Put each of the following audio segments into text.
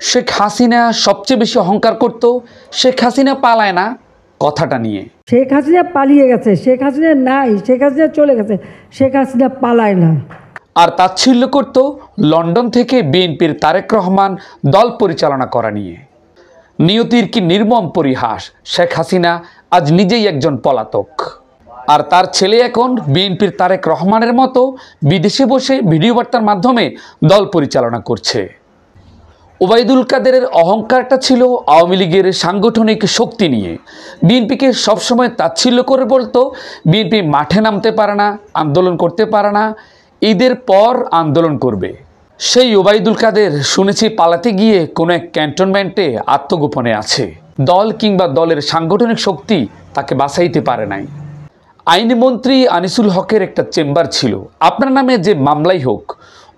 শেখ হাসিনা সবচেয়ে বেশি অহংকার করত শেখ হাসিনা পালায় না কথাটা নিয়ে। শেখ হাসিনা পালিয়ে গেছে, শেখ হাসিনা নাই, শেখ হাসিনা চলে গেছে, শেখ হাসিনা পালায় না। আর তাচ্ছিল্য করত লন্ডন থেকে বিএনপির তারেক রহমান দল পরিচালনা করা নিয়ে। নিয়তির কি নির্মম পরিহাস, শেখ হাসিনা আজ নিজেই একজন পলাতক, আর তার ছেলে এখন বিএনপির তারেক রহমানের মতো বিদেশে বসে ভিডিও বার্তার মাধ্যমে দল পরিচালনা করছে। ওবায়দুল কাদেরের অহংকারটা ছিল আওয়ামী লীগের সাংগঠনিক শক্তি নিয়ে। বিএনপিকে সবসময় তাচ্ছিল্য করে বলতো বিএনপি মাঠে নামতে পারে না, আন্দোলন করতে পারে না, ঈদের পর আন্দোলন করবে। সেই ওবায়দুল কাদের শুনেছি পালাতে গিয়ে কোনো এক ক্যান্টনমেন্টে আত্মগোপনে আছে। দল কিংবা দলের সাংগঠনিক শক্তি তাকে বাঁচাইতে পারে নাই। আইনমন্ত্রী আনিসুল হকের একটা চেম্বার ছিল, আপনার নামে যে মামলাই হোক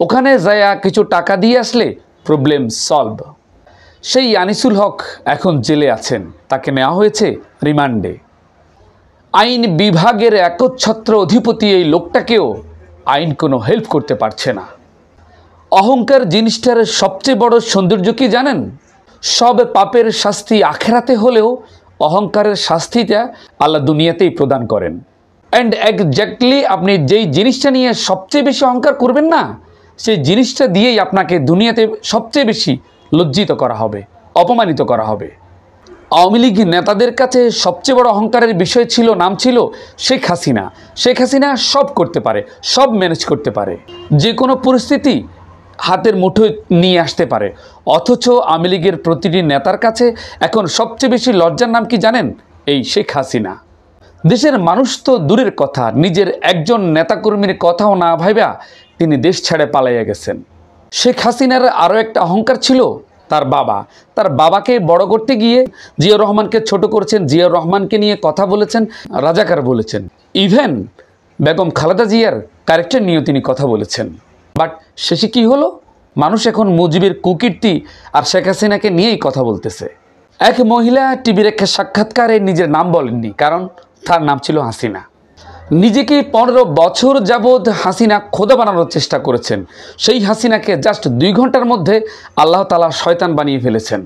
ওখানে যায়া কিছু টাকা দিয়ে আসলে প্রবলেম সলভ। সেই আনিসুল হক এখন জেলে আছেন, তাকে নেওয়া হয়েছে রিমান্ডে। আইন বিভাগের একচ্ছত্র অধিপতি এই লোকটাকেও আইন কোনো হেল্প করতে পারছে না। অহংকার জিনিসটার সবচেয়ে বড় সৌন্দর্য কি জানেন? সব পাপের শাস্তি আখেরাতে হলেও অহংকারের শাস্তিটা আল্লাহ দুনিয়াতেই প্রদান করেন। অ্যান্ড এক্স্যাক্টলি আপনি যেই জিনিসটা নিয়ে সবচেয়ে বেশি অহংকার করবেন না, সেই জিনিসটা দিয়েই আপনাকে দুনিয়াতে সবচেয়ে বেশি লজ্জিত করা হবে, অপমানিত করা হবে। আওয়ামী লীগ নেতাদের কাছে সবচেয়ে বড় অহংকারের বিষয় ছিল, নাম ছিল শেখ হাসিনা। শেখ হাসিনা সব করতে পারে, সব ম্যানেজ করতে পারে, যে কোনো পরিস্থিতি হাতের মুঠোয় নিয়ে আসতে পারে। অথচ আওয়ামী লীগের প্রতিটি নেতার কাছে এখন সবচেয়ে বেশি লজ্জার নাম কি জানেন? এই শেখ হাসিনা। দেশের মানুষ তো দূরের কথা, নিজের একজন নেতাকর্মীর কথাও না ভাইবা তিনি দেশ ছেড়ে পালাইয়া গেছেন। শেখ হাসিনার আরও একটা অহংকার ছিল তার বাবা। তার বাবাকে বড় করতে গিয়ে জিয়াউর রহমানকে ছোট করেছেন, জিয়াউর রহমানকে নিয়ে কথা বলেছেন, রাজাকার বলেছেন, ইভেন বেগম খালেদা জিয়ার ক্যারেক্টার নিয়েও তিনি কথা বলেছেন। বাট শেষে কি হলো? মানুষ এখন মুজিবের কুকীর্তি আর শেখ হাসিনাকে নিয়েই কথা বলতেছে। এক মহিলা টিভির এক সাক্ষাৎকারে নিজের নাম বলেননি, কারণ তার নাম ছিল হাসিনা। নিজেকে 15 বছর যাবৎ হাসিনা খোদা বানানোর চেষ্টা করেছেন। সেই হাসিনাকে জাস্ট 2 ঘন্টার মধ্যে আল্লাহ তাআলা শয়তান বানিয়ে ফেলেছেন।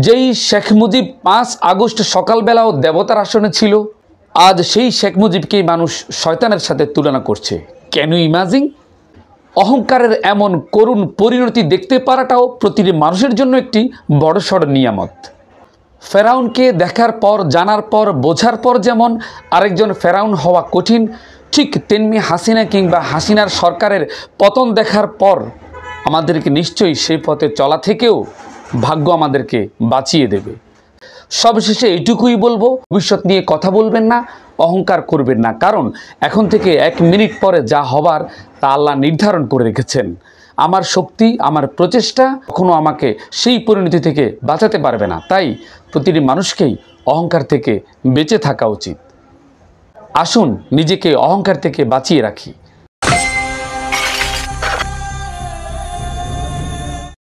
যেই শেখ মুজিব 5 আগস্ট সকালবেলাও দেবতার আসনে ছিল, আজ সেই শেখ মুজিবকেই মানুষ শয়তানের সাথে তুলনা করছে। Can you imagine? অহংকারের এমন করুণ পরিণতি দেখতে পারাটাও প্রতিটি মানুষের জন্য একটি বড়সড় নিয়ামত। ফেরাউনকে দেখার পর, জানার পর, বোঝার পর যেমন আরেকজন ফেরাউন হওয়া কঠিন, ঠিক তেমনি হাসিনা কিংবা হাসিনার সরকারের পতন দেখার পর আমাদেরকে নিশ্চয়ই সেই পথে চলা থেকেও ভাগ্য আমাদেরকে বাঁচিয়ে দেবে। সবশেষে এইটুকুই বলবো, ভবিষ্যৎ নিয়ে কথা বলবেন না, অহংকার করবেন না, কারণ এখন থেকে 1 মিনিট পরে যা হবার তা আল্লাহ নির্ধারণ করে রেখেছেন। আমার শক্তি, আমার প্রচেষ্টা কখনো আমাকে সেই পরিণতি থেকে বাঁচাতে পারবে না। তাই প্রতিটি মানুষকেই অহংকার থেকে বেঁচে থাকা উচিত। আসুন নিজেকে অহংকার থেকে বাঁচিয়ে রাখি।